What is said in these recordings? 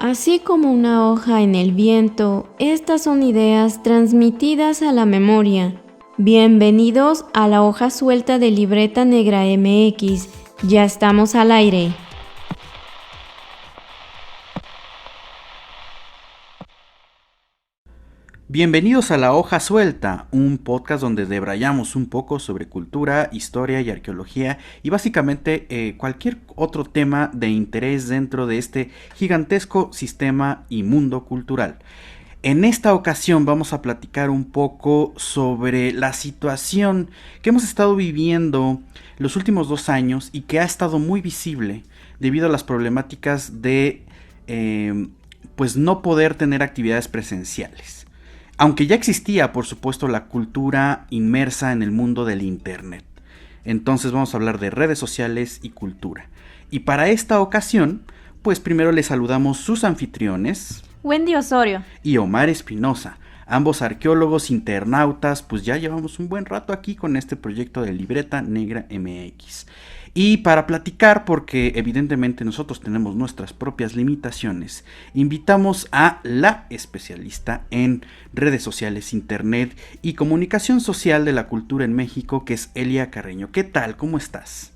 Así como una hoja en el viento, estas son ideas transmitidas a la memoria. Bienvenidos a la hoja suelta de Libreta Negra MX. Ya estamos al aire. Bienvenidos a La Hoja Suelta, un podcast donde debrayamos un poco sobre cultura, historia y arqueología y básicamente cualquier otro tema de interés dentro de este gigantesco sistema y mundo cultural. En esta ocasión vamos a platicar un poco sobre la situación que hemos estado viviendo los últimos 2 años y que ha estado muy visible debido a las problemáticas de pues no poder tener actividades presenciales. Aunque ya existía, por supuesto, la cultura inmersa en el mundo del Internet. Entonces vamos a hablar de redes sociales y cultura. Y para esta ocasión, pues primero les saludamos sus anfitriones. Wendy Osorio. Y Omar Espinosa, ambos arqueólogos, internautas, pues ya llevamos un buen rato aquí con este proyecto de Libreta Negra MX. Y para platicar, porque evidentemente nosotros tenemos nuestras propias limitaciones, invitamos a la especialista en redes sociales, internet y comunicación social de la cultura en México, que es Elia Carreño. ¿Qué tal? ¿Cómo estás?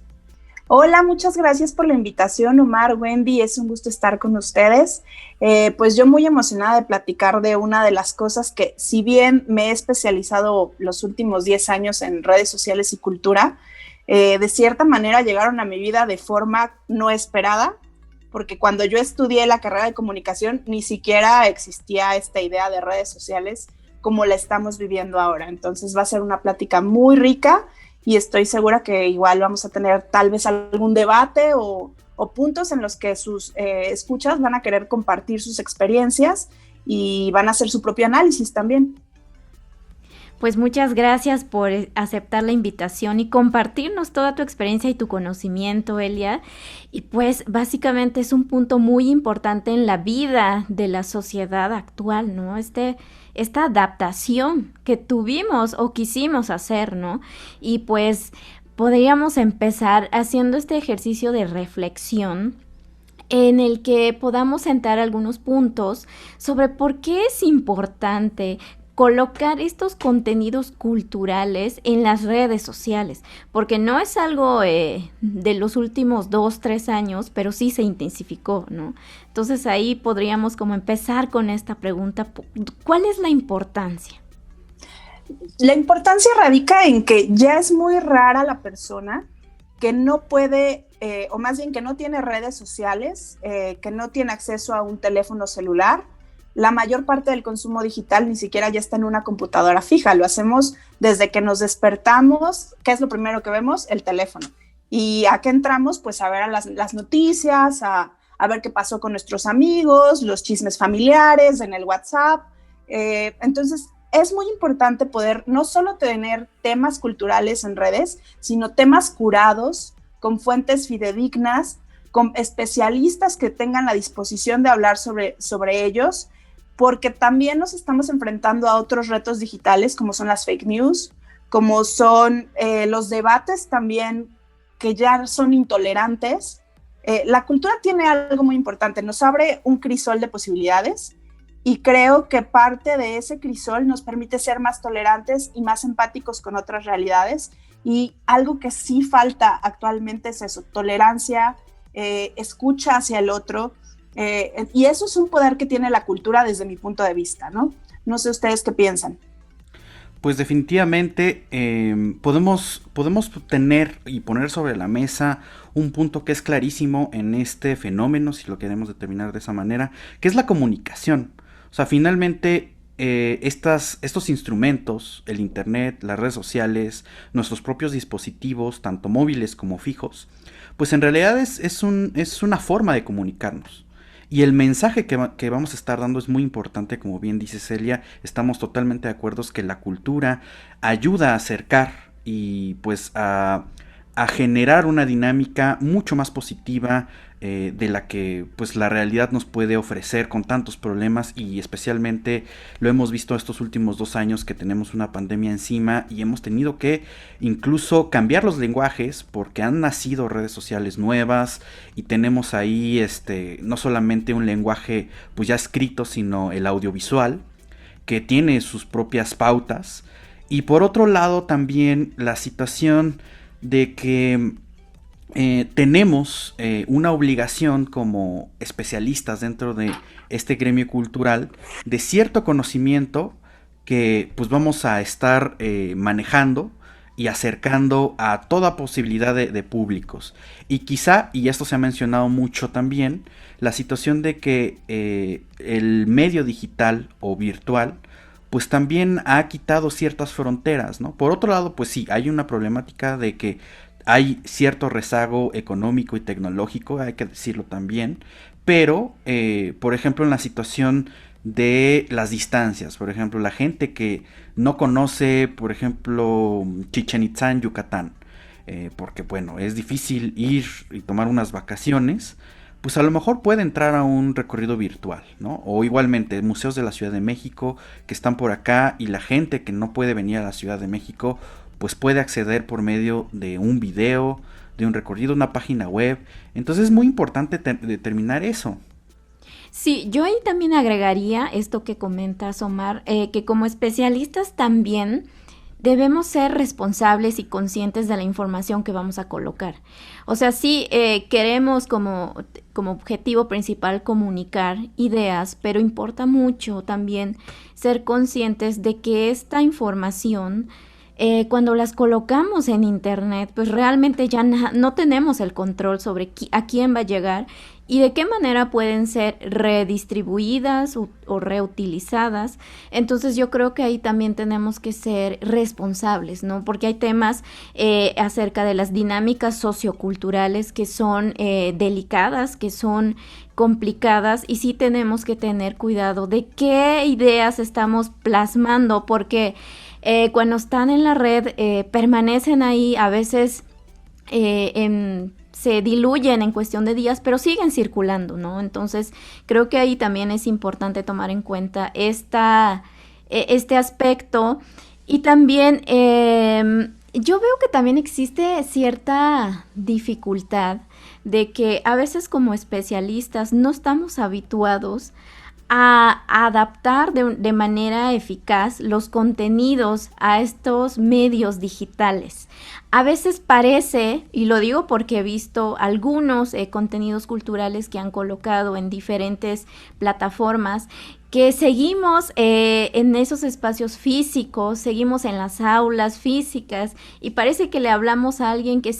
Hola, muchas gracias por la invitación, Omar, Wendy, es un gusto estar con ustedes. Pues yo muy emocionada de platicar de una de las cosas que, si bien me he especializado los últimos 10 años en redes sociales y cultura, de cierta manera llegaron a mi vida de forma no esperada, porque cuando yo estudié la carrera de comunicación ni siquiera existía esta idea de redes sociales como la estamos viviendo ahora. Entonces va a ser una plática muy rica y estoy segura que igual vamos a tener tal vez algún debate o puntos en los que sus escuchas van a querer compartir sus experiencias y van a hacer su propio análisis también. Pues muchas gracias por aceptar la invitación y compartirnos toda tu experiencia y tu conocimiento, Elia. Y pues básicamente es un punto muy importante en la vida de la sociedad actual, ¿no? Esta adaptación que tuvimos o quisimos hacer, ¿no? Y pues podríamos empezar haciendo este ejercicio de reflexión en el que podamos sentar algunos puntos sobre por qué es importante colocar estos contenidos culturales en las redes sociales, porque no es algo de los últimos 2, 3 años, pero sí se intensificó, ¿no? Entonces ahí podríamos como empezar con esta pregunta, ¿cuál es la importancia? La importancia radica en que ya es muy rara la persona que no puede, o más bien que no tiene redes sociales, que no tiene acceso a un teléfono celular. La mayor parte del consumo digital ni siquiera ya está en una computadora fija, lo hacemos desde que nos despertamos. ¿Qué es lo primero que vemos? El teléfono. ¿Y a qué entramos? Pues a ver a las noticias, a ver qué pasó con nuestros amigos, los chismes familiares en el WhatsApp. Entonces, es muy importante poder no solo tener temas culturales en redes, sino temas curados, con fuentes fidedignas, con especialistas que tengan la disposición de hablar sobre ellos, porque también nos estamos enfrentando a otros retos digitales como son las fake news, como son los debates también que ya son intolerantes. La cultura tiene algo muy importante, nos abre un crisol de posibilidades y creo que parte de ese crisol nos permite ser más tolerantes y más empáticos con otras realidades, y algo que sí falta actualmente es eso, tolerancia, escucha hacia el otro. Y eso es un poder que tiene la cultura desde mi punto de vista, ¿no? No sé ustedes qué piensan. Pues definitivamente podemos tener y poner sobre la mesa un punto que es clarísimo en este fenómeno, si lo queremos determinar de esa manera, que es la comunicación. O sea, finalmente estos instrumentos, el internet, las redes sociales, nuestros propios dispositivos, tanto móviles como fijos, pues en realidad es una forma de comunicarnos. Y el mensaje que vamos a estar dando es muy importante, como bien dice Celia, estamos totalmente de acuerdo que la cultura ayuda a acercar y pues a a generar una dinámica mucho más positiva de la que pues la realidad nos puede ofrecer con tantos problemas, y especialmente lo hemos visto estos últimos 2 años que tenemos una pandemia encima y hemos tenido que incluso cambiar los lenguajes porque han nacido redes sociales nuevas y tenemos ahí no solamente un lenguaje pues ya escrito, sino el audiovisual que tiene sus propias pautas. Y por otro lado también la situación de que tenemos una obligación como especialistas dentro de este gremio cultural de cierto conocimiento que pues vamos a estar manejando y acercando a toda posibilidad de públicos. Y quizá, y esto se ha mencionado mucho también, la situación de que el medio digital o virtual pues también ha quitado ciertas fronteras, ¿no? Por otro lado, pues sí, hay una problemática de que hay cierto rezago económico y tecnológico, hay que decirlo también, pero, por ejemplo, en la situación de las distancias, por ejemplo, la gente que no conoce, por ejemplo, Chichén Itzá en Yucatán, porque, bueno, es difícil ir y tomar unas vacaciones, pues a lo mejor puede entrar a un recorrido virtual, ¿no? O igualmente museos de la Ciudad de México que están por acá, y la gente que no puede venir a la Ciudad de México pues puede acceder por medio de un video, de un recorrido, una página web. Entonces es muy importante determinar eso. Sí, yo ahí también agregaría esto que comentas, Omar, que como especialistas también debemos ser responsables y conscientes de la información que vamos a colocar. O sea, sí queremos como objetivo principal comunicar ideas, pero importa mucho también ser conscientes de que esta información, cuando las colocamos en internet, pues realmente ya no tenemos el control sobre a quién va a llegar y de qué manera pueden ser redistribuidas o reutilizadas. Entonces yo creo que ahí también tenemos que ser responsables, ¿no? Porque hay temas acerca de las dinámicas socioculturales que son delicadas, que son complicadas, y sí tenemos que tener cuidado de qué ideas estamos plasmando, porque cuando están en la red permanecen ahí, a veces se diluyen en cuestión de días, pero siguen circulando, ¿no? Entonces creo que ahí también es importante tomar en cuenta este aspecto. Y también yo veo que también existe cierta dificultad de que a veces como especialistas no estamos habituados a adaptar de manera eficaz los contenidos a estos medios digitales. A veces parece, y lo digo porque he visto algunos contenidos culturales que han colocado en diferentes plataformas, que seguimos en esos espacios físicos, seguimos en las aulas físicas, y parece que le hablamos a alguien que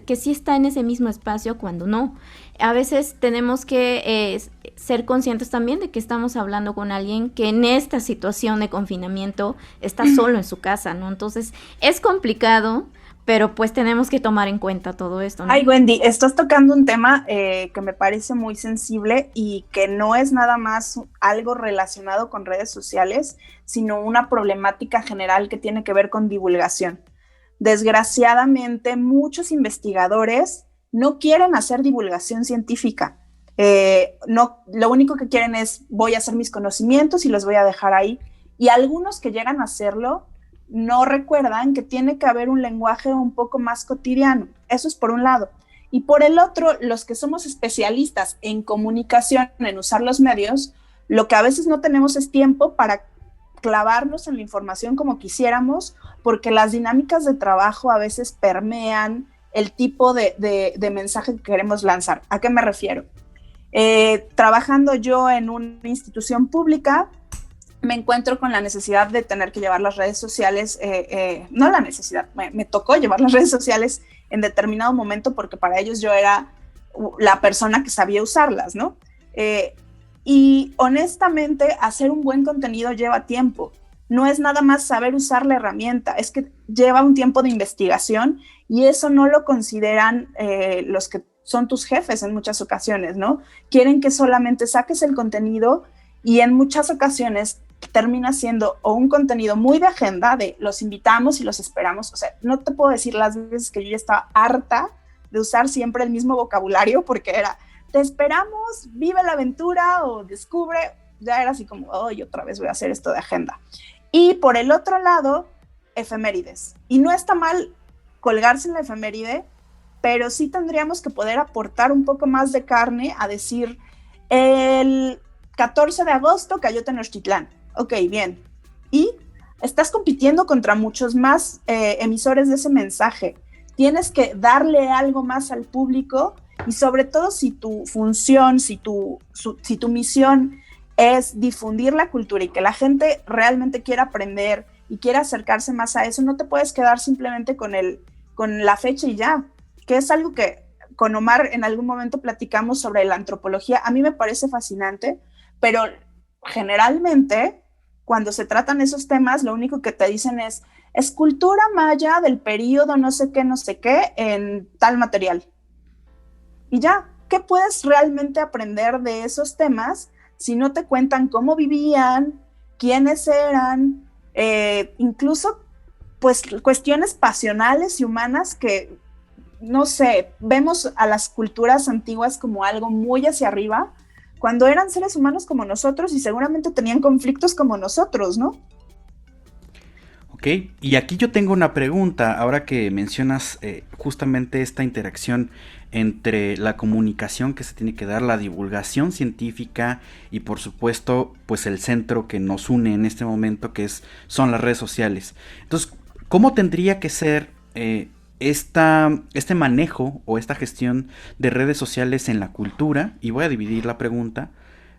que sí está en ese mismo espacio cuando no. A veces tenemos que ser conscientes también de que estamos hablando con alguien que en esta situación de confinamiento está solo en su casa, ¿no? Entonces es complicado, pero pues tenemos que tomar en cuenta todo esto, ¿no? Ay, Wendy, estás tocando un tema que me parece muy sensible y que no es nada más algo relacionado con redes sociales, sino una problemática general que tiene que ver con divulgación. Desgraciadamente, muchos investigadores no quieren hacer divulgación científica. No, lo único que quieren es: voy a hacer mis conocimientos y los voy a dejar ahí. Y algunos que llegan a hacerlo no recuerdan que tiene que haber un lenguaje un poco más cotidiano. Eso es por un lado. Y por el otro, los que somos especialistas en comunicación, en usar los medios, lo que a veces no tenemos es tiempo para clavarnos en la información como quisiéramos, porque las dinámicas de trabajo a veces permean el tipo de mensaje que queremos lanzar. ¿A qué me refiero? Trabajando yo en una institución pública, me encuentro con la necesidad de tener que llevar las redes sociales, no la necesidad, me tocó llevar las redes sociales en determinado momento porque para ellos yo era la persona que sabía usarlas, ¿no? Y honestamente, hacer un buen contenido lleva tiempo. No es nada más saber usar la herramienta, es que lleva un tiempo de investigación y eso no lo consideran los que son tus jefes en muchas ocasiones, ¿no? Quieren que solamente saques el contenido y en muchas ocasiones termina siendo o un contenido muy de agenda, de los invitamos y los esperamos. O sea, no te puedo decir las veces que yo ya estaba harta de usar siempre el mismo vocabulario, porque era, te esperamos, vive la aventura o descubre. Ya era así como, otra vez voy a hacer esto de agenda. Y por el otro lado, efemérides. Y no está mal colgarse en la efeméride, pero sí tendríamos que poder aportar un poco más de carne a decir, el 14 de agosto cayó Tenochtitlán. Ok, bien. Y estás compitiendo contra muchos más emisores de ese mensaje. Tienes que darle algo más al público, y sobre todo si tu función, si tu misión es difundir la cultura y que la gente realmente quiera aprender y quiera acercarse más a eso, no te puedes quedar simplemente con la fecha y ya, que es algo que con Omar en algún momento platicamos sobre la antropología. A mí me parece fascinante, pero generalmente cuando se tratan esos temas, lo único que te dicen es cultura maya del periodo no sé qué en tal material. Y ya, ¿qué puedes realmente aprender de esos temas si no te cuentan cómo vivían, quiénes eran, incluso pues cuestiones pasionales y humanas que, no sé, vemos a las culturas antiguas como algo muy hacia arriba, cuando eran seres humanos como nosotros y seguramente tenían conflictos como nosotros, ¿no? Ok, y aquí yo tengo una pregunta, ahora que mencionas justamente esta interacción entre la comunicación que se tiene que dar, la divulgación científica y por supuesto pues el centro que nos une en este momento, que son las redes sociales. Entonces, ¿cómo tendría que ser este manejo o esta gestión de redes sociales en la cultura? Y voy a dividir la pregunta.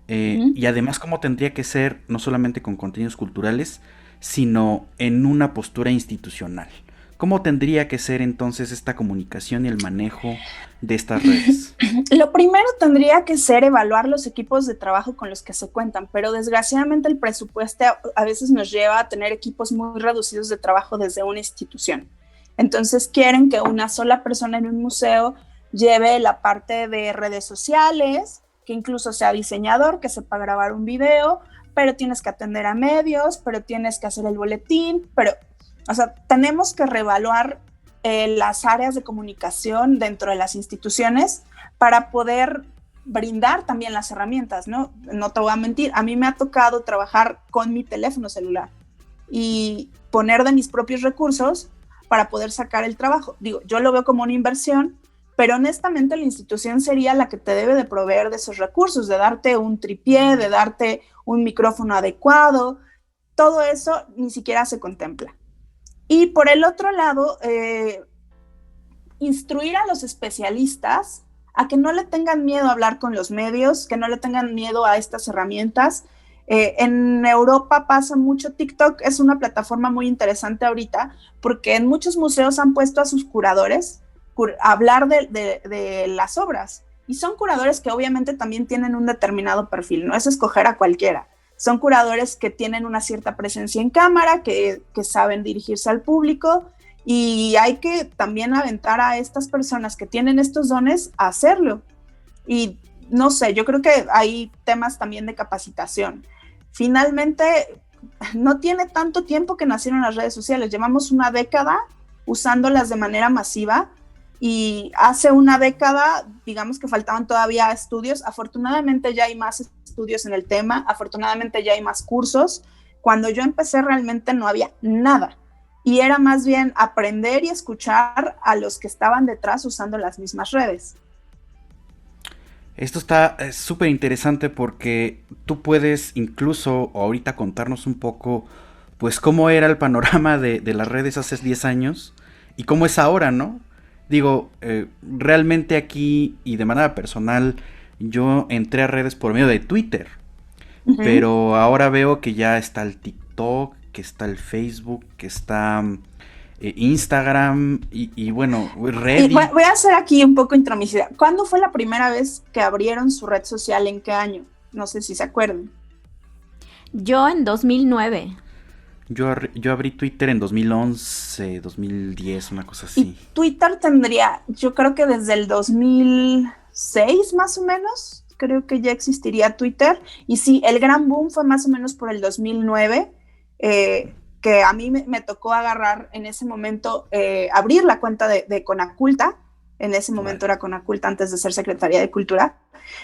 Y además, ¿cómo tendría que ser no solamente con contenidos culturales, sino en una postura institucional? ¿Cómo tendría que ser entonces esta comunicación y el manejo de estas redes? Lo primero tendría que ser evaluar los equipos de trabajo con los que se cuentan, pero desgraciadamente el presupuesto a veces nos lleva a tener equipos muy reducidos de trabajo desde una institución. Entonces quieren que una sola persona en un museo lleve la parte de redes sociales, que incluso sea diseñador, que sepa grabar un video, pero tienes que atender a medios, pero tienes que hacer el boletín, o sea, tenemos que reevaluar las áreas de comunicación dentro de las instituciones para poder brindar también las herramientas, ¿no? No te voy a mentir, a mí me ha tocado trabajar con mi teléfono celular y poner de mis propios recursos para poder sacar el trabajo. Digo, yo lo veo como una inversión, pero honestamente la institución sería la que te debe de proveer de esos recursos, de darte un tripié, de darte un micrófono adecuado. Todo eso ni siquiera se contempla. Y por el otro lado, instruir a los especialistas a que no le tengan miedo a hablar con los medios, que no le tengan miedo a estas herramientas. En Europa pasa mucho. TikTok es una plataforma muy interesante ahorita, porque en muchos museos han puesto a sus curadores a hablar de las obras, y son curadores que obviamente también tienen un determinado perfil, no es escoger a cualquiera. Son curadores que tienen una cierta presencia en cámara, que saben dirigirse al público, y hay que también aventar a estas personas que tienen estos dones a hacerlo. Y no sé, yo creo que hay temas también de capacitación. Finalmente, no tiene tanto tiempo que nacieron las redes sociales, llevamos una década usándolas de manera masiva, y hace una década, digamos que faltaban todavía estudios. Afortunadamente ya hay más estudios en el tema, afortunadamente ya hay más cursos. Cuando yo empecé realmente no había nada, y era más bien aprender y escuchar a los que estaban detrás usando las mismas redes. Esto está súper interesante porque tú puedes incluso ahorita contarnos un poco pues cómo era el panorama de las redes hace 10 años y cómo es ahora, ¿no? Digo, realmente aquí y de manera personal yo entré a redes por medio de Twitter, pero ahora veo que ya está el TikTok, que está el Facebook, que está Instagram y bueno, Reddit. Voy a hacer aquí un poco intromisión. ¿Cuándo fue la primera vez que abrieron su red social? ¿En qué año? No sé si se acuerdan. Yo en 2009. Yo abrí Twitter en 2011, 2010, una cosa así. Y Twitter tendría, yo creo que desde el 2006 más o menos, creo que ya existiría Twitter. Y sí, el gran boom fue más o menos por el 2009, que a mí me tocó agarrar en ese momento, abrir la cuenta de Conaculta. En ese momento era Conaculta antes de ser Secretaría de Cultura.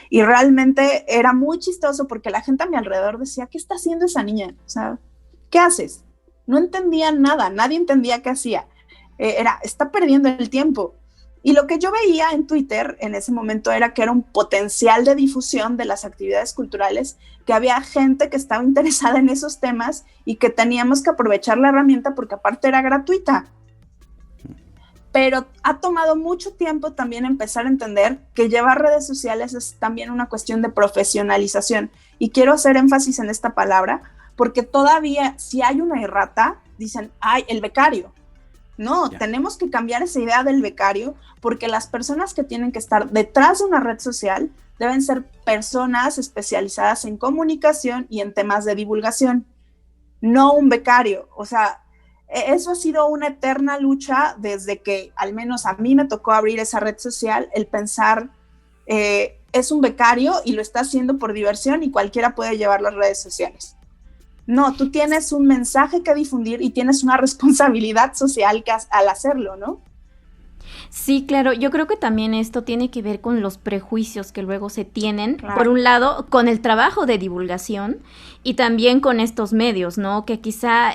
Y realmente era muy chistoso porque la gente a mi alrededor decía, ¿qué está haciendo esa niña? O sea, ¿qué haces? No entendían nada, nadie entendía qué hacía. Está perdiendo el tiempo. Y lo que yo veía en Twitter en ese momento era que era un potencial de difusión de las actividades culturales, que había gente que estaba interesada en esos temas y que teníamos que aprovechar la herramienta porque aparte era gratuita. Pero ha tomado mucho tiempo también empezar a entender que llevar redes sociales es también una cuestión de profesionalización. Y quiero hacer énfasis en esta palabra, porque todavía si hay una errata, dicen, ¡ay, el becario! No, tenemos que cambiar esa idea del becario, porque las personas que tienen que estar detrás de una red social deben ser personas especializadas en comunicación y en temas de divulgación, no un becario. O sea, eso ha sido una eterna lucha desde que al menos a mí me tocó abrir esa red social, el pensar, es un becario y lo está haciendo por diversión y cualquiera puede llevar las redes sociales. No, tú tienes un mensaje que difundir y tienes una responsabilidad social al hacerlo, ¿no? Sí, claro, yo creo que también esto tiene que ver con los prejuicios que luego se tienen, claro. Por un lado, con el trabajo de divulgación y también con estos medios, ¿no? Que quizá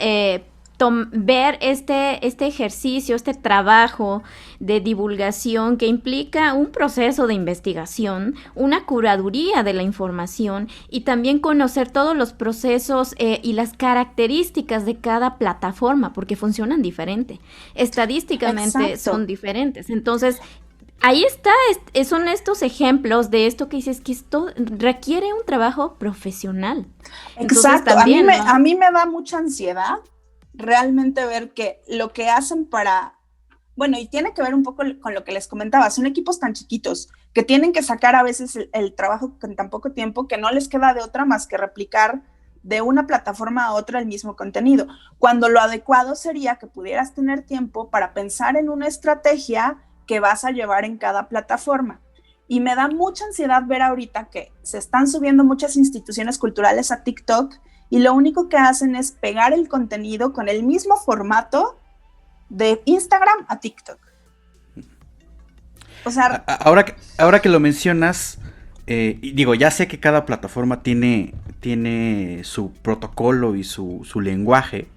ver este ejercicio, este trabajo de divulgación que implica un proceso de investigación, una curaduría de la información y también conocer todos los procesos y las características de cada plataforma, porque funcionan diferente. Estadísticamente son diferentes. Entonces, ahí está, son estos ejemplos de esto que dices que esto requiere un trabajo profesional. Entonces, exacto, también, a mí me da mucha ansiedad realmente ver que lo que hacen bueno, y tiene que ver un poco con lo que les comentaba, son equipos tan chiquitos que tienen que sacar a veces el trabajo con tan poco tiempo que no les queda de otra más que replicar de una plataforma a otra el mismo contenido, cuando lo adecuado sería que pudieras tener tiempo para pensar en una estrategia que vas a llevar en cada plataforma. Y me da mucha ansiedad ver ahorita que se están subiendo muchas instituciones culturales a TikTok y lo único que hacen es pegar el contenido con el mismo formato de Instagram a TikTok. O sea, ahora que lo mencionas, digo, ya sé que cada plataforma tiene su protocolo y su lenguaje,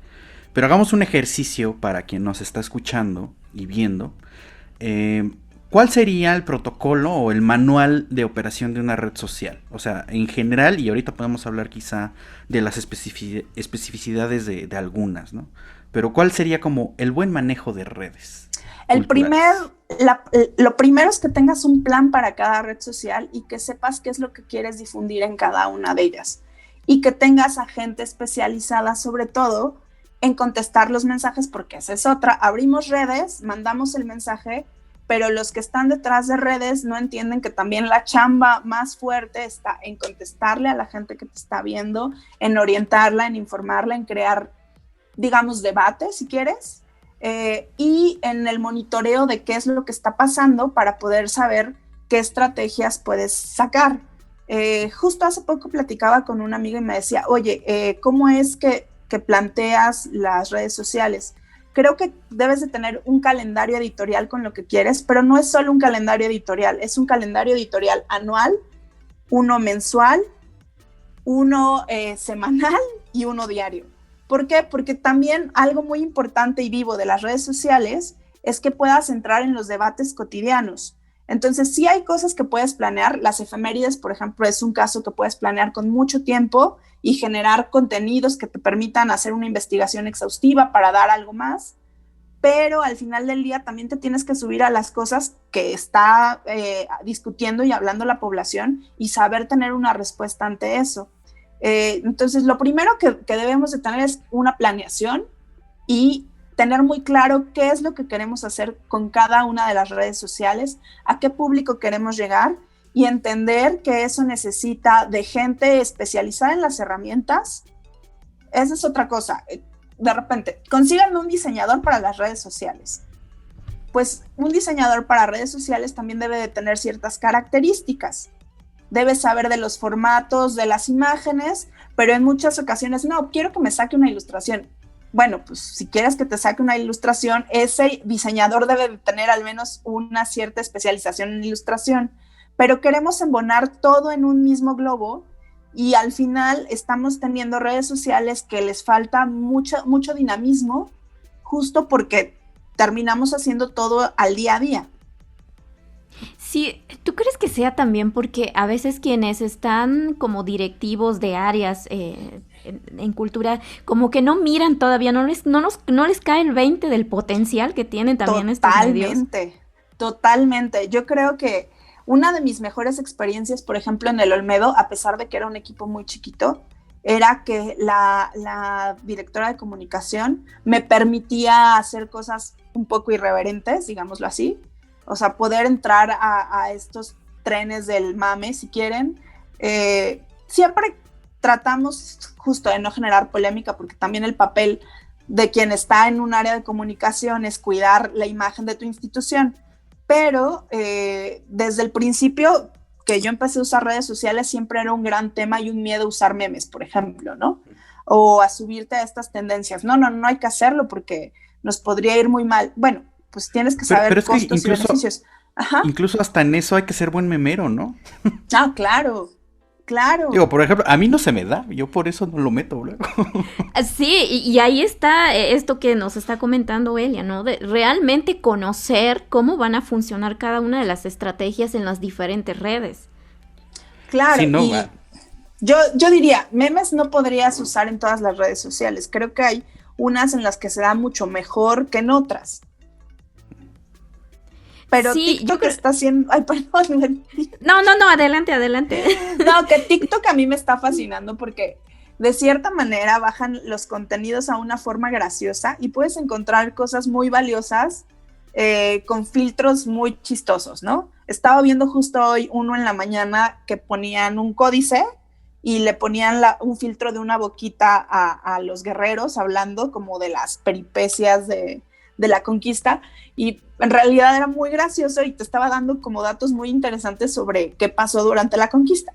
pero hagamos un ejercicio para quien nos está escuchando y viendo. ¿Cuál sería el protocolo o el manual de operación de una red social? O sea, en general, y ahorita podemos hablar quizá de las especificidades de algunas, ¿no? Pero ¿cuál sería como el buen manejo de redes? Lo primero es que tengas un plan para cada red social y que sepas qué es lo que quieres difundir en cada una de ellas. Y que tengas a gente especializada, sobre todo, en contestar los mensajes, porque esa es otra. Abrimos redes, mandamos el mensaje, pero los que están detrás de redes no entienden que también la chamba más fuerte está en contestarle a la gente que te está viendo, en orientarla, en informarla, en crear, digamos, debate, si quieres, y en el monitoreo de qué es lo que está pasando para poder saber qué estrategias puedes sacar. Justo hace poco platicaba con un amigo y me decía, oye, ¿cómo es que planteas las redes sociales? Creo que debes de tener un calendario editorial con lo que quieres, pero no es solo un calendario editorial, es un calendario editorial anual, uno mensual, uno semanal y uno diario. ¿Por qué? Porque también algo muy importante y vivo de las redes sociales es que puedas entrar en los debates cotidianos. Entonces, sí hay cosas que puedes planear. Las efemérides, por ejemplo, es un caso que puedes planear con mucho tiempo y generar contenidos que te permitan hacer una investigación exhaustiva para dar algo más. Pero al final del día también te tienes que subir a las cosas que está discutiendo y hablando la población y saber tener una respuesta ante eso. Entonces, lo primero que debemos de tener es una planeación y tener muy claro qué es lo que queremos hacer con cada una de las redes sociales, a qué público queremos llegar y entender que eso necesita de gente especializada en las herramientas. Esa es otra cosa. De repente, consíganme un diseñador para las redes sociales. Pues un diseñador para redes sociales también debe de tener ciertas características. debes saber de los formatos, de las imágenes, pero en muchas ocasiones, no, quiero que me saque una ilustración. Bueno, pues si quieres que te saque una ilustración, ese diseñador debe de tener al menos una cierta especialización en ilustración, pero queremos embonar todo en un mismo globo y al final estamos teniendo redes sociales que les falta mucho dinamismo, justo porque terminamos haciendo todo al día a día. Sí, ¿tú crees que sea también porque a veces quienes están como directivos de áreas en cultura, como que no miran todavía, no les cae el 20 del potencial que tienen también estos medios? Totalmente. Yo creo que una de mis mejores experiencias, por ejemplo, en el Olmedo, a pesar de que era un equipo muy chiquito, era que la directora de comunicación me permitía hacer cosas un poco irreverentes, digámoslo así. O sea, poder entrar a estos trenes del mame, si quieren. Siempre tratamos justo de no generar polémica, porque también el papel de quien está en un área de comunicación es cuidar la imagen de tu institución. Pero desde el principio que yo empecé a usar redes sociales, siempre era un gran tema y un miedo a usar memes, por ejemplo, ¿no? O a subirte a estas tendencias. No hay que hacerlo porque nos podría ir muy mal. Bueno, pues tienes que saber pero es costos que incluso, y beneficios. Ajá. Incluso hasta en eso hay que ser buen memero, ¿no? Ah, claro. Digo, por ejemplo, a mí no se me da, yo por eso no lo meto luego. Sí, y ahí está esto que nos está comentando Elia, ¿no? De realmente conocer cómo van a funcionar cada una de las estrategias en las diferentes redes. Claro, Sí, no, y yo diría, memes no podrías usar en todas las redes sociales. Creo que hay unas en las que se da mucho mejor que en otras. Pero sí, TikTok está haciendo... Ay, perdón. No, adelante. No, que TikTok a mí me está fascinando porque de cierta manera bajan los contenidos a una forma graciosa y puedes encontrar cosas muy valiosas con filtros muy chistosos, ¿no? Estaba viendo justo hoy uno en la mañana que ponían un códice y le ponían un filtro de una boquita a los guerreros hablando como de las peripecias de la conquista, y en realidad era muy gracioso y te estaba dando como datos muy interesantes sobre qué pasó durante la conquista.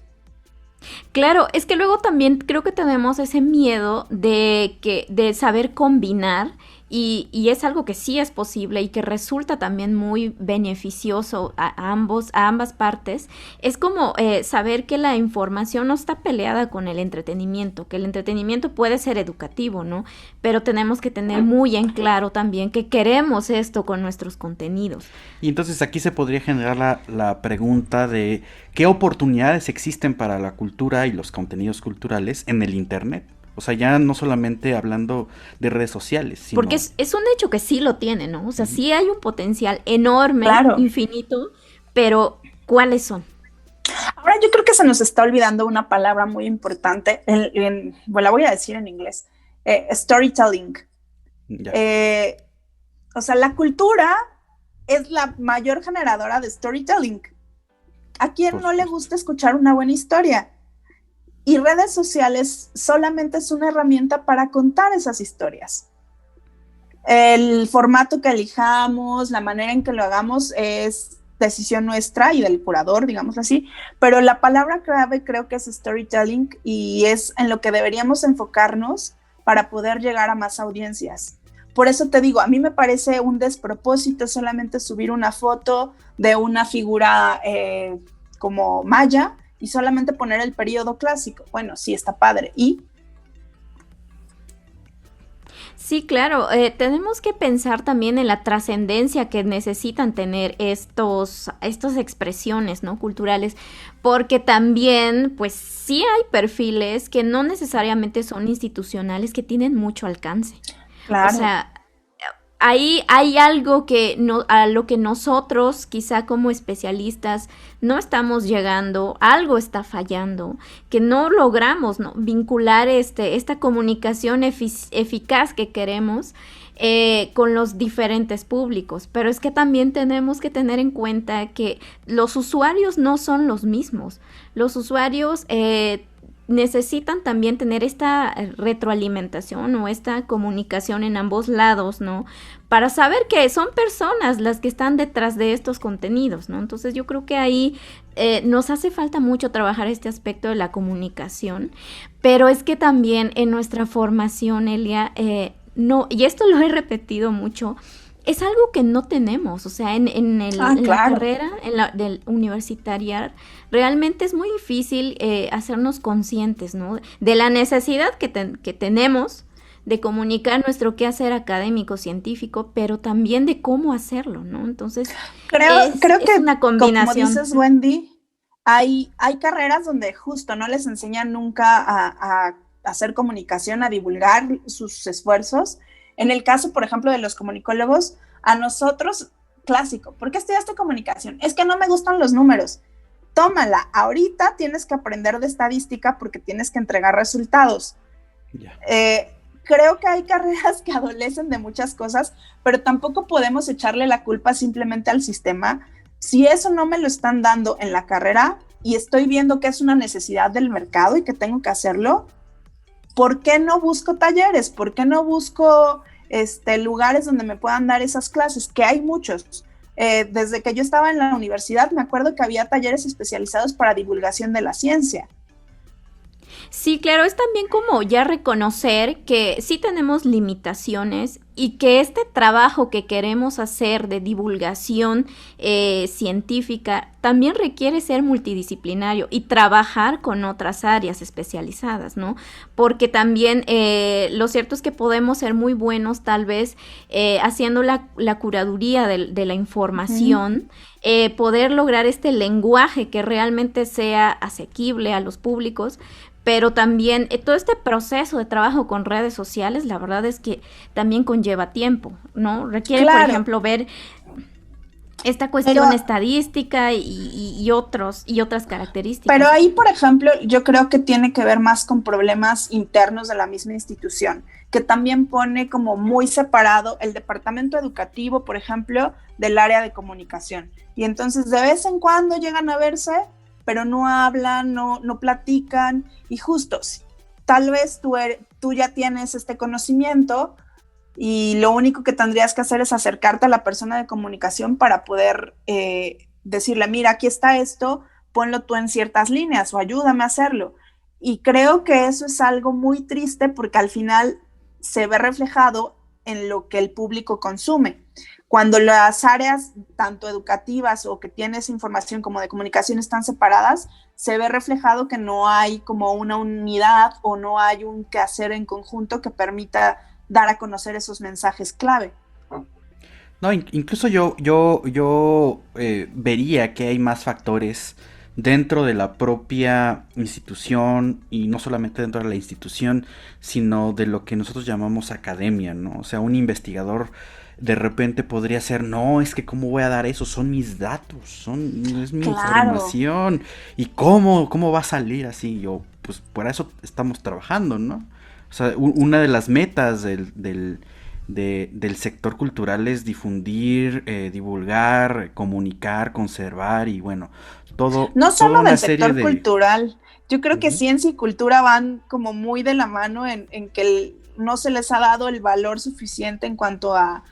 Claro, es que luego también creo que tenemos ese miedo de saber combinar y es algo que sí es posible y que resulta también muy beneficioso a ambas partes. Es como saber que la información no está peleada con el entretenimiento, que el entretenimiento puede ser educativo, ¿no? Pero tenemos que tener muy en claro también que queremos esto con nuestros contenidos. Y entonces aquí se podría generar la pregunta de ¿qué oportunidades existen para la cultura y los contenidos culturales en el Internet? O sea, ya no solamente hablando de redes sociales, sino... Porque es un hecho que sí lo tiene, ¿no? O sea, sí hay un potencial enorme, claro, infinito, pero ¿cuáles son? Ahora yo creo que se nos está olvidando una palabra muy importante, bueno, la voy a decir en inglés, storytelling. O sea, la cultura es la mayor generadora de storytelling. ¿A quién no le gusta escuchar una buena historia? Y redes sociales solamente es una herramienta para contar esas historias. El formato que elijamos, la manera en que lo hagamos es decisión nuestra y del curador, digamos así, pero la palabra clave creo que es storytelling y es en lo que deberíamos enfocarnos para poder llegar a más audiencias. Por eso te digo, a mí me parece un despropósito solamente subir una foto de una figura como maya y solamente poner el periodo clásico. Bueno, sí, está padre. ¿Y? Sí, claro. Tenemos que pensar también en la trascendencia que necesitan tener estas expresiones, ¿no? Culturales, porque también, pues, sí hay perfiles que no necesariamente son institucionales, que tienen mucho alcance. Claro. O sea, ahí hay algo a lo que nosotros, quizá como especialistas, no estamos llegando, algo está fallando, que no logramos, ¿no?, vincular esta comunicación eficaz que queremos con los diferentes públicos. Pero es que también tenemos que tener en cuenta que los usuarios no son los mismos. Los usuarios necesitan también tener esta retroalimentación o esta comunicación en ambos lados, ¿no? Para saber que son personas las que están detrás de estos contenidos, ¿no? Entonces yo creo que ahí nos hace falta mucho trabajar este aspecto de la comunicación, pero es que también en nuestra formación, Elia, no, y esto lo he repetido mucho, es algo que no tenemos, o sea, en la carrera, del universitaria, realmente es muy difícil hacernos conscientes, ¿no? De la necesidad que tenemos de comunicar nuestro quehacer académico, científico, pero también de cómo hacerlo, ¿no? Entonces, creo que, una combinación. Como dices, Wendy, hay carreras donde justo no les enseñan nunca a hacer comunicación, a divulgar sus esfuerzos. En el caso, por ejemplo, de los comunicólogos, a nosotros, clásico, ¿por qué estudiaste comunicación? Es que no me gustan los números. Tómala, ahorita tienes que aprender de estadística porque tienes que entregar resultados. Yeah. Creo que hay carreras que adolecen de muchas cosas, pero tampoco podemos echarle la culpa simplemente al sistema. Si eso no me lo están dando en la carrera y estoy viendo que es una necesidad del mercado y que tengo que hacerlo, ¿por qué no busco talleres? ¿Por qué no busco lugares donde me puedan dar esas clases? Que hay muchos. Desde que yo estaba en la universidad, me acuerdo que había talleres especializados para divulgación de la ciencia. Sí, claro, es también como ya reconocer que sí tenemos limitaciones y que este trabajo que queremos hacer de divulgación científica también requiere ser multidisciplinario y trabajar con otras áreas especializadas, ¿no? Porque también lo cierto es que podemos ser muy buenos tal vez haciendo la curaduría de la información, poder lograr este lenguaje que realmente sea asequible a los públicos, pero también todo este proceso de trabajo con redes sociales, la verdad es que también conlleva tiempo, ¿no? Requiere, por ejemplo, ver esta cuestión estadística y otras características. Pero ahí, por ejemplo, yo creo que tiene que ver más con problemas internos de la misma institución, que también pone como muy separado el departamento educativo, por ejemplo, del área de comunicación. Y entonces de vez en cuando llegan a verse, pero no hablan, no platican, y justo, tal vez tú ya tienes este conocimiento y lo único que tendrías que hacer es acercarte a la persona de comunicación para poder decirle, mira, aquí está esto, ponlo tú en ciertas líneas o ayúdame a hacerlo. Y creo que eso es algo muy triste porque al final se ve reflejado en lo que el público consume. Cuando las áreas, tanto educativas o que tienes información como de comunicación, están separadas, se ve reflejado que no hay como una unidad o no hay un quehacer en conjunto que permita dar a conocer esos mensajes clave. No, incluso yo vería que hay más factores dentro de la propia institución, y no solamente dentro de la institución, sino de lo que nosotros llamamos academia, ¿no? O sea, un investigador de repente podría ser, no, es que cómo voy a dar eso, son mis datos, es mi información, y cómo va a salir así. Yo, pues por eso estamos trabajando, ¿no? O sea, una de las metas del sector cultural es difundir, divulgar, comunicar, conservar y bueno, todo. No solo del sector cultural, yo creo que ciencia y cultura van como muy de la mano en que no se les ha dado el valor suficiente en cuanto a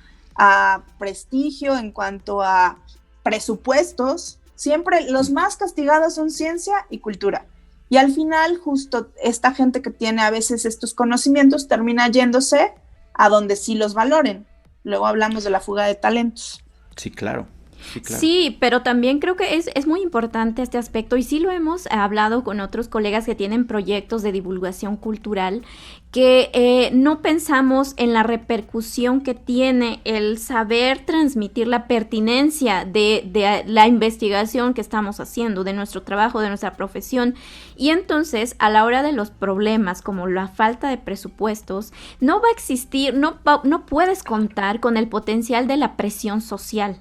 prestigio, en cuanto a presupuestos. Siempre los más castigados son ciencia y cultura. Y al final, justo esta gente que tiene a veces estos conocimientos termina yéndose a donde sí los valoren. Luego hablamos de la fuga de talentos. Sí, claro. Sí, claro. Sí, pero también creo que es muy importante este aspecto y sí lo hemos hablado con otros colegas que tienen proyectos de divulgación cultural, que no pensamos en la repercusión que tiene el saber transmitir la pertinencia de la investigación que estamos haciendo, de nuestro trabajo, de nuestra profesión. Y entonces, a la hora de los problemas, como la falta de presupuestos, no va a existir, no puedes contar con el potencial de la presión social,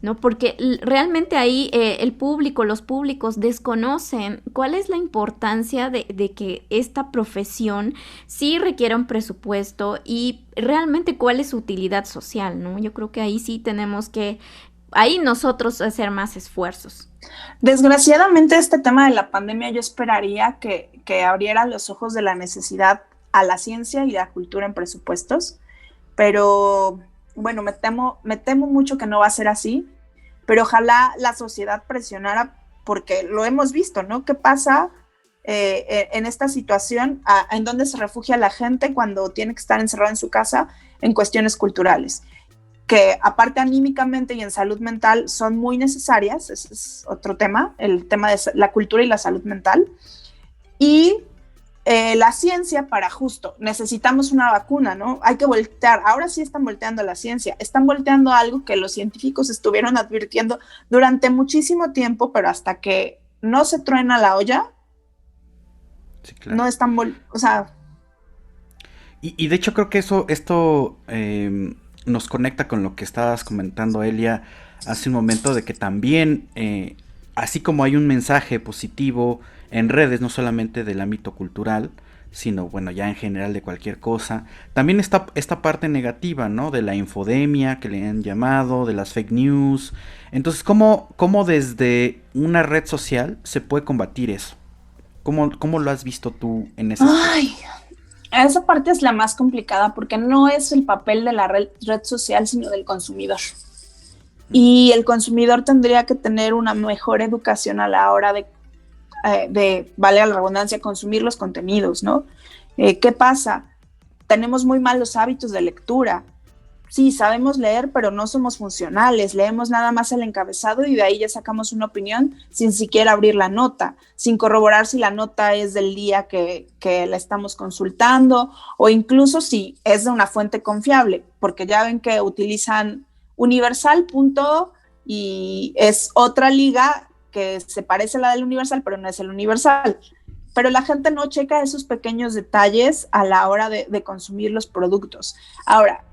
¿no? Porque realmente ahí el público, los públicos desconocen cuál es la importancia de que esta profesión sí requiera un presupuesto y realmente cuál es su utilidad social, ¿no? Yo creo que ahí sí tenemos que ahí nosotros hacer más esfuerzos. Desgraciadamente, este tema de la pandemia yo esperaría que abriera los ojos de la necesidad a la ciencia y la cultura en presupuestos, pero bueno, me temo mucho que no va a ser así, pero ojalá la sociedad presionara, porque lo hemos visto, ¿no? ¿Qué pasa en esta situación? ¿En dónde se refugia la gente cuando tiene que estar encerrada en su casa? En cuestiones culturales, que aparte anímicamente y en salud mental son muy necesarias. Ese es otro tema, el tema de la cultura y la salud mental. Y la ciencia para justo, necesitamos una vacuna, ¿no? Hay que voltear, ahora sí están volteando la ciencia, están volteando algo que los científicos estuvieron advirtiendo durante muchísimo tiempo, pero hasta que no se truena la olla, sí, claro, no están, o sea... Y de hecho creo que esto nos conecta con lo que estabas comentando, Elia, hace un momento, de que también, así como hay un mensaje positivo en redes, no solamente del ámbito cultural, sino bueno, ya en general de cualquier cosa, también está esta parte negativa, ¿no? De la infodemia, que le han llamado, de las fake news. Entonces, ¿cómo desde una red social se puede combatir eso? ¿Cómo lo has visto tú en ese aspecto? Esa parte es la más complicada, porque no es el papel de la red social, sino del consumidor. Y el consumidor tendría que tener una mejor educación a la hora de vale la redundancia, consumir los contenidos, ¿no? ¿Qué pasa? Tenemos muy malos hábitos de lectura. Sí, sabemos leer, pero no somos funcionales. Leemos nada más el encabezado y de ahí ya sacamos una opinión sin siquiera abrir la nota, sin corroborar si la nota es del día que la estamos consultando, o incluso si es de una fuente confiable, porque ya ven que utilizan Universal. Y es otra liga que se parece a la del Universal, pero no es el Universal. Pero la gente no checa esos pequeños detalles a la hora de consumir los productos. Ahora,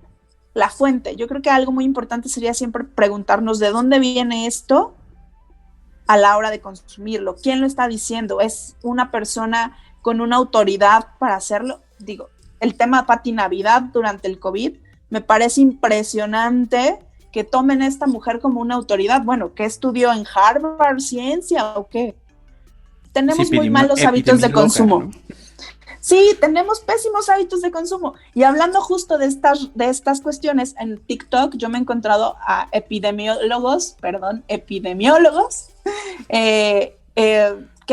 la fuente. Yo creo que algo muy importante sería siempre preguntarnos de dónde viene esto a la hora de consumirlo. ¿Quién lo está diciendo? ¿Es una persona con una autoridad para hacerlo? Digo, el tema Pati Navidad durante el COVID, me parece impresionante que tomen a esta mujer como una autoridad. Bueno, ¿qué estudió en Harvard, ciencia o qué? Tenemos muy malos hábitos de consumo. ¿No? Sí, tenemos pésimos hábitos de consumo. Y hablando justo de estas cuestiones, en TikTok yo me he encontrado a epidemiólogos que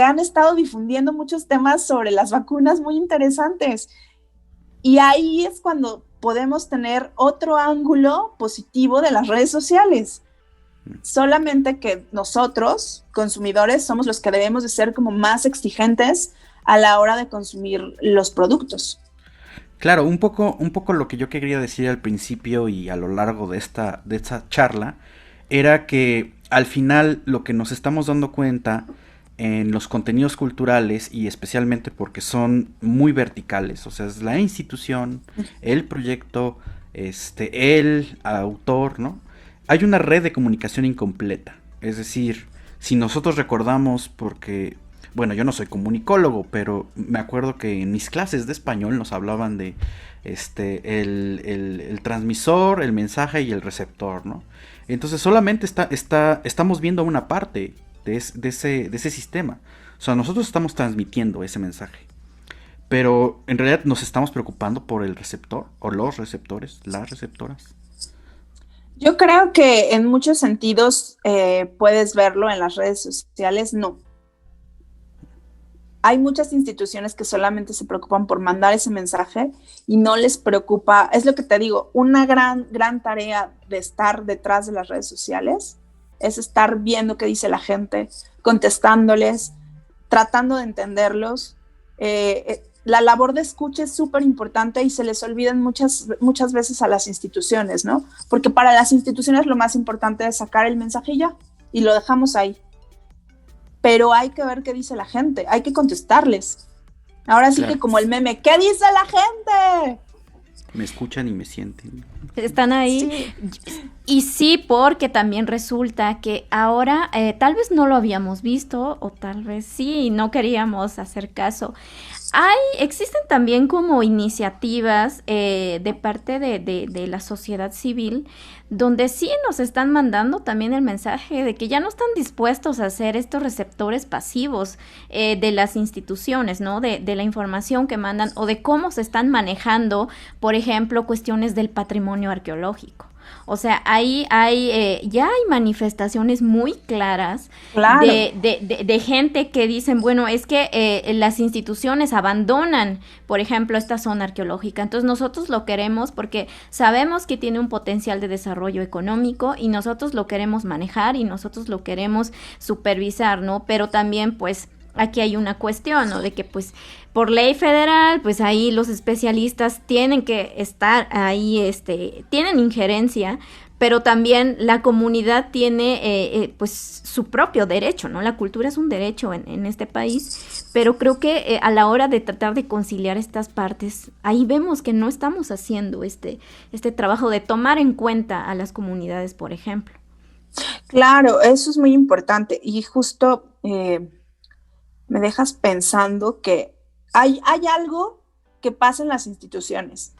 han estado difundiendo muchos temas sobre las vacunas muy interesantes. Y ahí es cuando podemos tener otro ángulo positivo de las redes sociales. Solamente que nosotros, consumidores, somos los que debemos de ser como más exigentes a la hora de consumir los productos. Claro, un poco lo que yo quería decir al principio y a lo largo de esta charla era que al final lo que nos estamos dando cuenta en los contenidos culturales, y especialmente porque son muy verticales, o sea, es la institución, el proyecto, el autor, ¿no? Hay una red de comunicación incompleta. Es decir, si nosotros recordamos, porque, bueno, yo no soy comunicólogo, pero me acuerdo que en mis clases de español nos hablaban de el transmisor, el mensaje y el receptor, ¿no? Entonces solamente estamos viendo una parte de ese sistema. O sea, nosotros estamos transmitiendo ese mensaje, pero en realidad nos estamos preocupando por el receptor, o los receptores, las receptoras. Yo creo que en muchos sentidos puedes verlo en las redes sociales, no. Hay muchas instituciones que solamente se preocupan por mandar ese mensaje y no les preocupa, es lo que te digo, una gran tarea de estar detrás de las redes sociales es estar viendo qué dice la gente, contestándoles, tratando de entenderlos. La labor de escucha es súper importante y se les olvidan muchas veces a las instituciones, ¿no? Porque para las instituciones lo más importante es sacar el mensaje y lo dejamos ahí. Pero hay que ver qué dice la gente, hay que contestarles. Ahora sí, claro, que como el meme, ¿qué dice la gente? Me escuchan y me sienten. Están ahí. Sí. Y sí, porque también resulta que ahora tal vez no lo habíamos visto o tal vez sí, no queríamos hacer caso. Existen también como iniciativas de parte de la sociedad civil donde sí nos están mandando también el mensaje de que ya no están dispuestos a ser estos receptores pasivos de las instituciones, ¿no? De la información que mandan o de cómo se están manejando, por ejemplo, cuestiones del patrimonio arqueológico. O sea, ahí ya hay manifestaciones muy claras claro. de gente que dicen, bueno, es que las instituciones abandonan, por ejemplo, esta zona arqueológica. Entonces nosotros lo queremos porque sabemos que tiene un potencial de desarrollo económico y nosotros lo queremos manejar y nosotros lo queremos supervisar, ¿no? Pero también, pues, aquí hay una cuestión, ¿no? De que, pues, por ley federal, pues ahí los especialistas tienen que estar ahí, tienen injerencia, pero también la comunidad tiene, pues, su propio derecho, ¿no? La cultura es un derecho en este país, pero creo que a la hora de tratar de conciliar estas partes, ahí vemos que no estamos haciendo este trabajo de tomar en cuenta a las comunidades, por ejemplo. Claro, eso es muy importante y justo me dejas pensando que hay algo que pasa en las instituciones.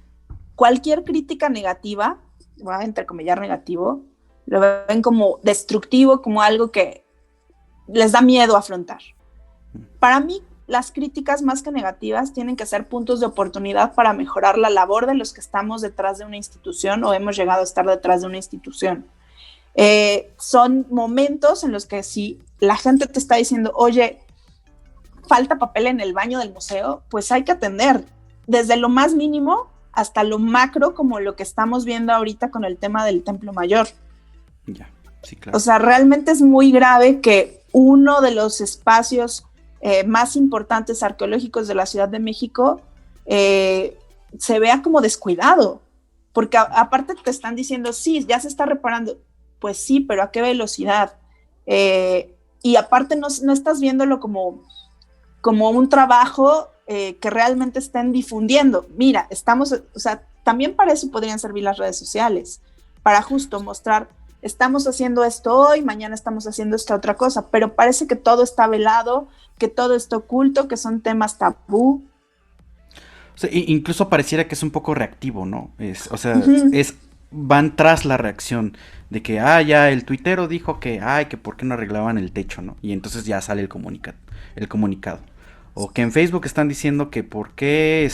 Cualquier crítica negativa, voy a entrecomillar negativo, lo ven como destructivo, como algo que les da miedo afrontar. Para mí, las críticas más que negativas tienen que ser puntos de oportunidad para mejorar la labor de los que estamos detrás de una institución o hemos llegado a estar detrás de una institución. Son momentos en los que si la gente te está diciendo, oye, falta papel en el baño del museo, pues hay que atender desde lo más mínimo hasta lo macro, como lo que estamos viendo ahorita con el tema del Templo Mayor. Ya, sí, claro. O sea, realmente es muy grave que uno de los espacios más importantes arqueológicos de la Ciudad de México se vea como descuidado, porque aparte te están diciendo, sí, ya se está reparando, pues sí, pero ¿a qué velocidad? Y aparte no estás viéndolo como un trabajo que realmente estén difundiendo. Mira, o sea, también para eso podrían servir las redes sociales, para justo mostrar, estamos haciendo esto hoy, mañana estamos haciendo esta otra cosa, pero parece que todo está velado, que todo está oculto, que son temas tabú. O sea, incluso pareciera que es un poco reactivo, ¿no? Uh-huh. Van tras la reacción de que, ya el tuitero dijo que por qué no arreglaban el techo, ¿no? Y entonces ya sale el comunicado. O que en Facebook están diciendo que por qué,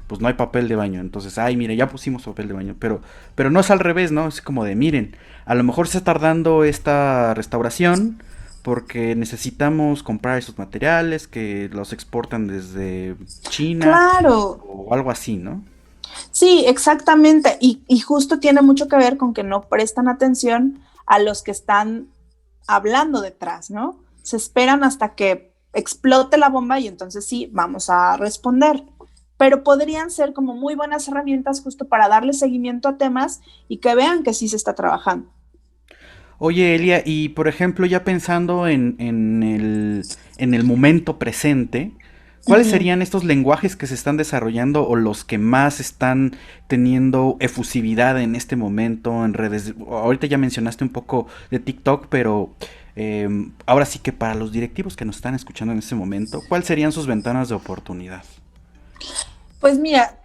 pues no hay papel de baño. Entonces, mire, ya pusimos papel de baño. Pero no es al revés, ¿no? Es como de, miren, a lo mejor se está tardando esta restauración porque necesitamos comprar esos materiales que los exportan desde China. Claro. O algo así, ¿no? Sí, exactamente. Y justo tiene mucho que ver con que no prestan atención a los que están hablando detrás, ¿no? Se esperan hasta que explote la bomba y entonces sí, vamos a responder. Pero podrían ser como muy buenas herramientas justo para darle seguimiento a temas y que vean que sí se está trabajando. Oye, Elia, y por ejemplo, ya pensando en el momento presente, ¿cuáles serían estos lenguajes que se están desarrollando o los que más están teniendo efusividad en este momento en redes? Ahorita ya mencionaste un poco de TikTok, pero ahora sí que para los directivos que nos están escuchando en este momento, ¿cuáles serían sus ventanas de oportunidad? Pues mira,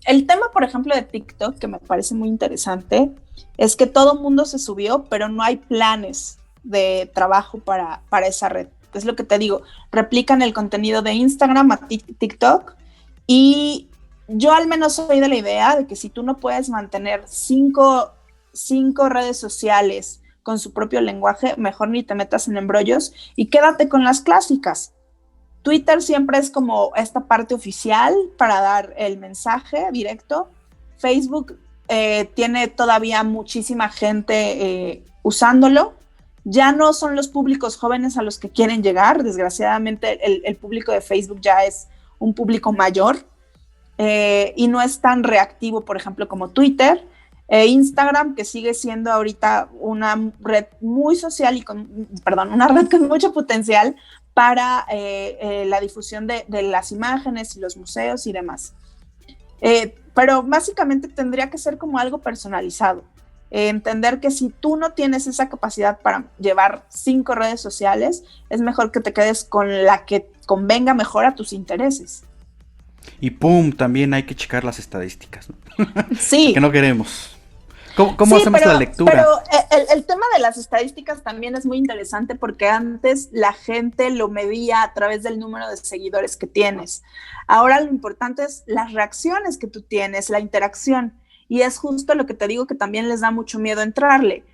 el tema, por ejemplo, de TikTok, que me parece muy interesante, es que todo el mundo se subió, pero no hay planes de trabajo para esa red. Es lo que te digo, replican el contenido de Instagram a TikTok y yo al menos soy de la idea de que si tú no puedes mantener cinco redes sociales con su propio lenguaje, mejor ni te metas en embrollos y quédate con las clásicas. Twitter siempre es como esta parte oficial para dar el mensaje directo. Facebook tiene todavía muchísima gente usándolo. Ya no son los públicos jóvenes a los que quieren llegar. Desgraciadamente el público de Facebook ya es un público mayor y no es tan reactivo, por ejemplo, como Twitter. Instagram, que sigue siendo ahorita una red muy social y una red con mucho potencial para la difusión de las imágenes y los museos y demás. Pero básicamente tendría que ser como algo personalizado. Entender que si tú no tienes esa capacidad para llevar 5 redes sociales, es mejor que te quedes con la que convenga mejor a tus intereses. Y pum, también hay que checar las estadísticas, ¿no? Sí. Que no queremos. ¿Cómo Sí, hacemos la lectura? Pero el tema de las estadísticas también es muy interesante porque antes la gente lo medía a través del número de seguidores que tienes. Ahora lo importante es las reacciones que tú tienes, la interacción. Y es justo lo que te digo que también les da mucho miedo entrarle.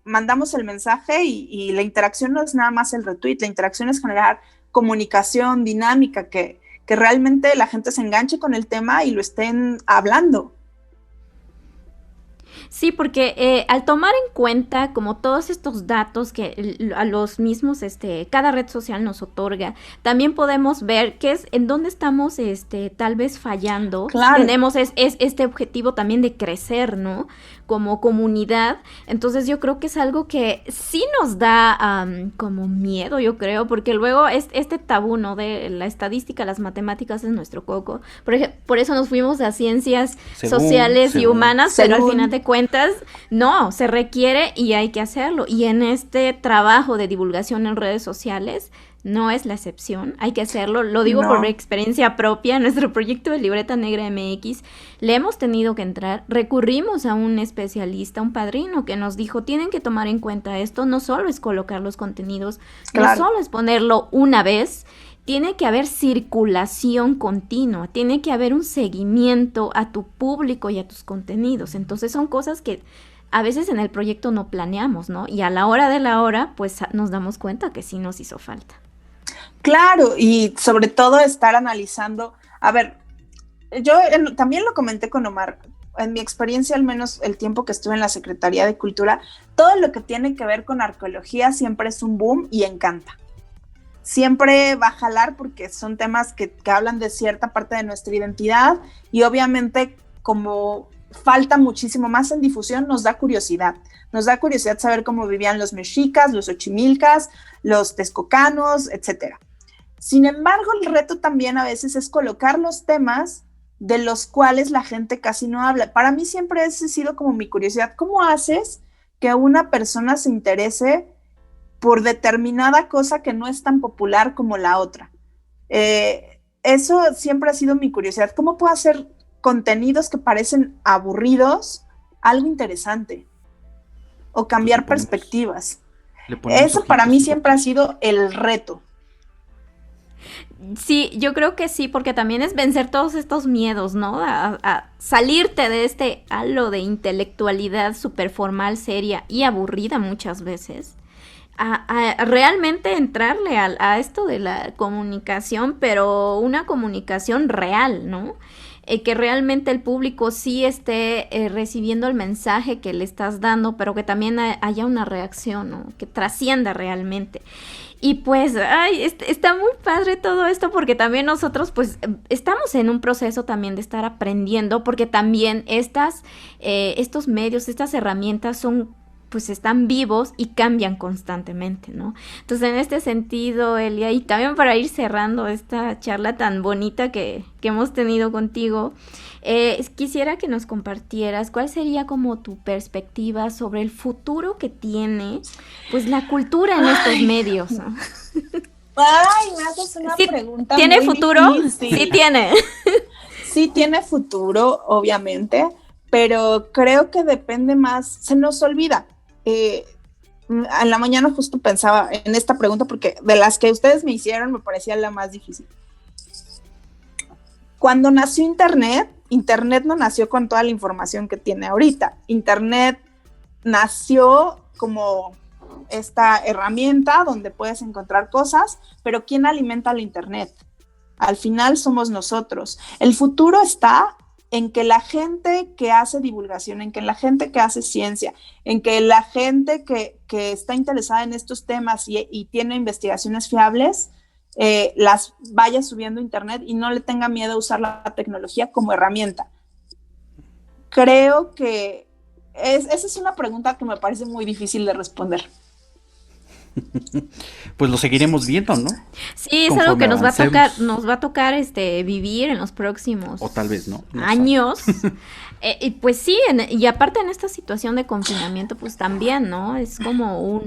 Mandamos el mensaje y la interacción no es nada más el retweet, la interacción es generar comunicación dinámica, que realmente la gente se enganche con el tema y lo estén hablando. Sí, porque al tomar en cuenta como todos estos datos que a los mismos, cada red social nos otorga, también podemos ver qué es, en dónde estamos, tal vez fallando. Claro. Tenemos este objetivo también de crecer, ¿no? Como comunidad. Entonces yo creo que es algo que sí nos da como miedo, yo creo, porque luego este tabú, ¿no? De la estadística, las matemáticas es nuestro coco. Por eso nos fuimos a ciencias sociales y humanas, pero al final de cuentas, no, se requiere y hay que hacerlo. Y en este trabajo de divulgación en redes sociales, no es la excepción, hay que hacerlo, lo digo por experiencia propia. En nuestro proyecto de Libreta Negra MX le hemos tenido que entrar, recurrimos a un especialista, un padrino que nos dijo, tienen que tomar en cuenta esto, no solo es colocar los contenidos, claro, no solo es ponerlo una vez, tiene que haber circulación continua, tiene que haber un seguimiento a tu público y a tus contenidos. Entonces son cosas que a veces en el proyecto no planeamos, ¿no? Y a la hora de la hora, pues nos damos cuenta que sí nos hizo falta. Claro, y sobre todo estar analizando, a ver, yo también lo comenté con Omar, en mi experiencia, al menos el tiempo que estuve en la Secretaría de Cultura, todo lo que tiene que ver con arqueología siempre es un boom y encanta. Siempre va a jalar porque son temas que hablan de cierta parte de nuestra identidad y obviamente como falta muchísimo más en difusión, nos da curiosidad saber cómo vivían los mexicas, los ochimilcas, los texcocanos, etcétera. Sin embargo, el reto también a veces es colocar los temas de los cuales la gente casi no habla. Para mí siempre ha sido como mi curiosidad, ¿cómo haces que una persona se interese por determinada cosa que no es tan popular como la otra? Eso siempre ha sido mi curiosidad. ¿Cómo puedo hacer contenidos que parecen aburridos algo interesante? O cambiar perspectivas. Eso para mí siempre ha sido el reto. Sí, yo creo que sí, porque también es vencer todos estos miedos, ¿no? A salirte de este halo de intelectualidad súper formal, seria y aburrida muchas veces. A realmente entrarle a esto de la comunicación, pero una comunicación real, ¿no? Que realmente el público sí esté recibiendo el mensaje que le estás dando, pero que también haya una reacción, ¿no? Que trascienda realmente. Y pues, está muy padre todo esto porque también nosotros pues estamos en un proceso también de estar aprendiendo, porque también estos medios, estas herramientas pues están vivos y cambian constantemente, ¿no? Entonces, en este sentido, Elia, y también para ir cerrando esta charla tan bonita que hemos tenido contigo, quisiera que nos compartieras cuál sería como tu perspectiva sobre el futuro que tiene, pues, la cultura en estos medios, ¿no? Ay, me haces una pregunta ¿tiene muy futuro? difícil. Sí tiene. Sí tiene futuro, obviamente, pero creo que depende más, se nos olvida. En la mañana justo pensaba en esta pregunta porque de las que ustedes me hicieron me parecía la más difícil. Cuando nació Internet no nació con toda la información que tiene ahorita. Internet nació como esta herramienta donde puedes encontrar cosas, pero ¿quién alimenta el Internet? Al final somos nosotros. El futuro está en que la gente que hace divulgación, en que la gente que hace ciencia, en que la gente que está interesada en estos temas y tiene investigaciones fiables, las vaya subiendo a Internet y no le tenga miedo a usar la tecnología como herramienta. Creo que esa es una pregunta que me parece muy difícil de responder. Pues lo seguiremos viendo, ¿no? Sí, es algo Conforme que avancemos. nos va a tocar vivir en los próximos O tal vez no, no sabemos. años. Y pues sí, y aparte en esta situación de confinamiento, pues también, ¿no? Es como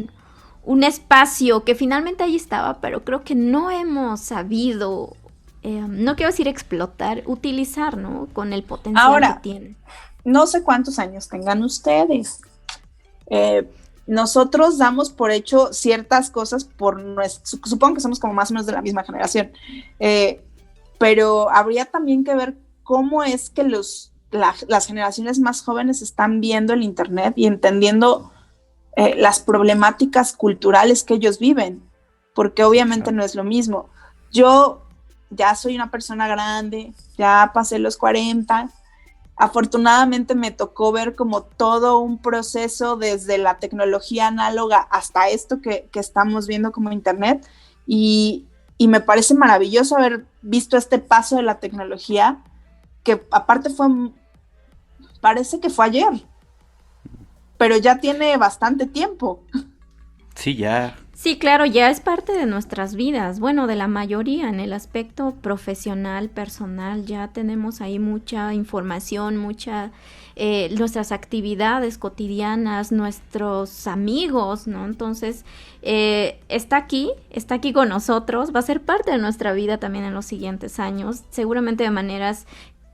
un espacio que finalmente ahí estaba, pero creo que no hemos sabido, no quiero decir explotar, utilizar, ¿no? Con el potencial que Ahora, tiene. no sé cuántos años tengan ustedes. Eh, Nosotros damos por hecho ciertas cosas por nuestro, supongo que somos como más o menos de la misma generación, eh, pero habría también que ver cómo es que las generaciones más jóvenes están viendo el Internet y entendiendo las problemáticas culturales que ellos viven, porque Sí, obviamente claro. no es lo mismo. Yo ya soy una persona grande, ya pasé los 40. Afortunadamente me tocó ver como todo un proceso desde la tecnología análoga hasta esto que estamos viendo como Internet y me parece maravilloso haber visto este paso de la tecnología que aparte parece que fue ayer, pero ya tiene bastante tiempo. Sí, ya. Sí, claro, ya es parte de nuestras vidas, bueno, de la mayoría, en el aspecto profesional, personal, ya tenemos ahí mucha información, nuestras actividades cotidianas, nuestros amigos, ¿no? Entonces, está aquí con nosotros, va a ser parte de nuestra vida también en los siguientes años, seguramente de maneras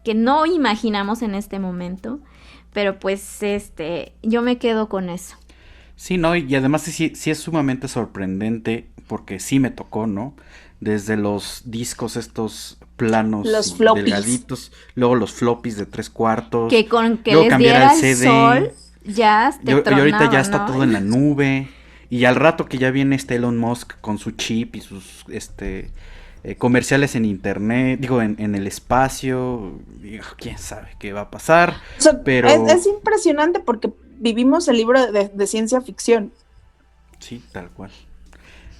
que no imaginamos en este momento, pero pues, yo me quedo con eso. Sí, ¿no? Y además sí, sí es sumamente sorprendente porque sí me tocó, ¿no? Desde los discos estos planos Los y floppies. delgaditos, luego los floppies de 3/4, Que con que luego les cambiar al diera el sol, CD, ya te y ahorita ya tronaban, está ¿no? todo en la nube, y al rato que ya viene este Elon Musk con su chip y sus comerciales en internet, digo, en el espacio, digo, quién sabe qué va a pasar, O sea, pero es impresionante porque vivimos el libro de ciencia ficción. sí, tal cual.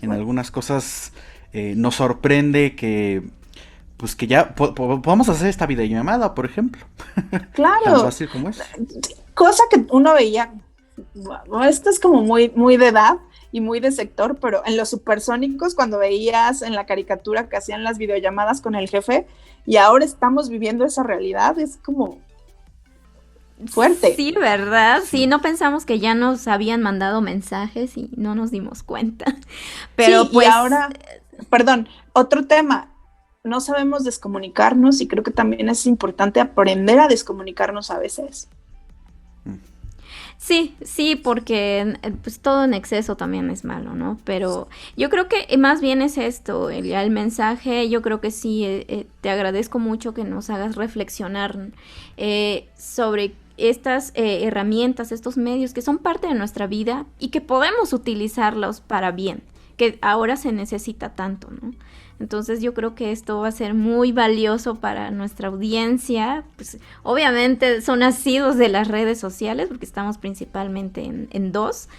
En algunas cosas nos sorprende que pues que ya podamos hacer esta videollamada, por ejemplo. Tan Claro, fácil como es. cosa que uno veía, bueno, esto es como muy, muy de edad y muy de sector, pero en los supersónicos, cuando veías en la caricatura que hacían las videollamadas con el jefe, y ahora estamos viviendo esa realidad, es como fuerte. Sí, ¿verdad? Sí, Sí. no pensamos que ya nos habían mandado mensajes y no nos dimos cuenta. Sí, Pero y pues ahora, perdón, otro tema, no sabemos descomunicarnos y creo que también es importante aprender a descomunicarnos a veces. Mm. sí, sí, porque pues todo en exceso también es malo, ¿no? Pero yo creo que más bien es esto, el mensaje, yo creo que sí, te agradezco mucho que nos hagas reflexionar sobre estas herramientas, estos medios que son parte de nuestra vida y que podemos utilizarlos para bien, que ahora se necesita tanto, ¿no? Entonces yo creo que esto va a ser muy valioso para nuestra audiencia. Pues obviamente son nacidos de las redes sociales porque estamos principalmente en dos.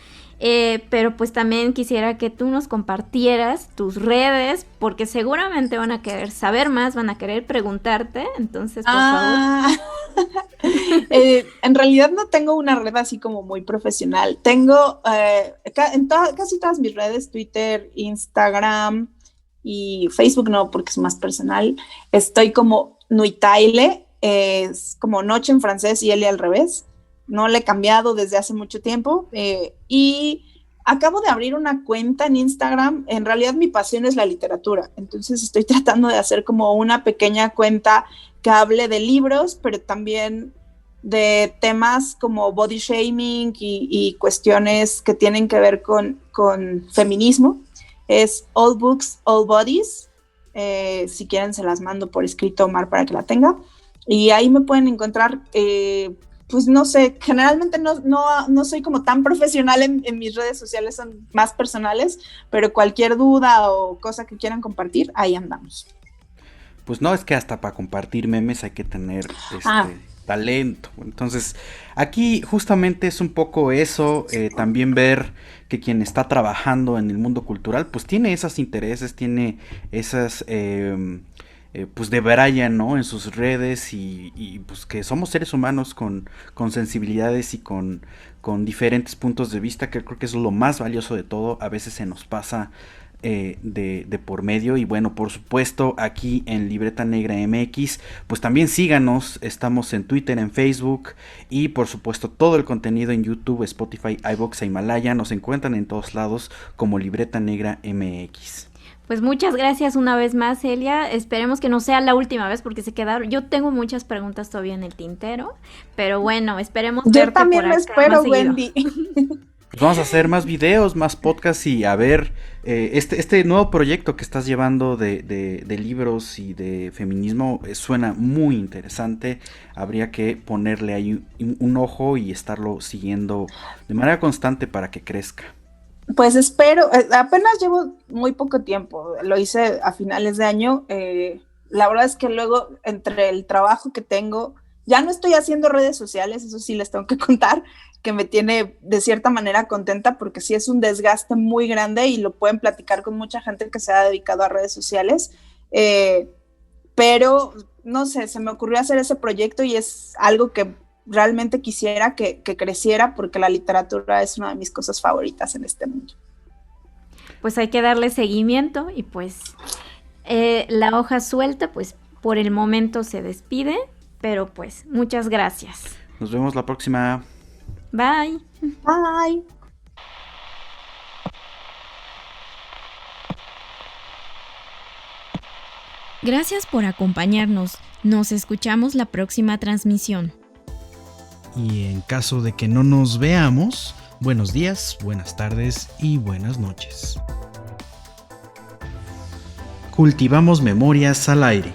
Pero pues también quisiera que tú nos compartieras tus redes porque seguramente van a querer saber más, van a querer preguntarte. Entonces, por favor. En realidad no tengo una red así como muy profesional. Tengo casi todas mis redes, Twitter, Instagram y Facebook no, porque es más personal. Estoy como Nuitaile, es como noche en francés y L al revés. No le he cambiado desde hace mucho tiempo. Y acabo de abrir una cuenta en Instagram. En realidad mi pasión es la literatura. Entonces estoy tratando de hacer como una pequeña cuenta que hable de libros, pero también de temas como body shaming y cuestiones que tienen que ver con feminismo. Es All Books, All Bodies. Si quieren se las mando por escrito, Omar, para que la tenga. Y ahí me pueden encontrar, pues no sé, generalmente no soy como tan profesional en mis redes sociales, son más personales, pero cualquier duda o cosa que quieran compartir, ahí andamos. Pues no, es que hasta para compartir memes hay que tener talento. Entonces, aquí justamente es un poco eso, también ver que quien está trabajando en el mundo cultural, pues tiene esos intereses, tiene esas pues debrayan, ¿no?, en sus redes y pues que somos seres humanos con sensibilidades y con diferentes puntos de vista, que creo que es lo más valioso de todo. A veces se nos pasa de por medio. Y bueno, por supuesto, aquí en Libreta Negra MX, pues también síganos, estamos en Twitter, en Facebook, y por supuesto todo el contenido en YouTube, Spotify, iVoox e Himalaya. Nos encuentran en todos lados como Libreta Negra MX. Pues muchas gracias una vez más, Elia. Esperemos que no sea la última vez, porque se quedaron. Yo tengo muchas preguntas todavía en el tintero, pero bueno, esperemos Yo verte también por lo acá espero, más seguido. Wendy. Pues vamos a hacer más videos, más podcasts, y a ver este nuevo proyecto que estás llevando de libros y de feminismo. Suena muy interesante. Habría que ponerle ahí un ojo y estarlo siguiendo de manera constante para que crezca. Pues espero, apenas llevo muy poco tiempo, lo hice a finales de año. La verdad es que luego, entre el trabajo que tengo, ya no estoy haciendo redes sociales, eso sí les tengo que contar, que me tiene de cierta manera contenta, porque sí es un desgaste muy grande, y lo pueden platicar con mucha gente que se ha dedicado a redes sociales, pero no sé, se me ocurrió hacer ese proyecto y es algo que realmente quisiera que creciera, porque la literatura es una de mis cosas favoritas en este mundo. Pues hay que darle seguimiento, y pues La hoja suelta, pues por el momento se despide, pero pues muchas gracias. Nos vemos la próxima. Bye. Bye. Gracias por acompañarnos. Nos escuchamos la próxima transmisión. Y en caso de que no nos veamos, buenos días, buenas tardes y buenas noches. Cultivamos memorias al aire.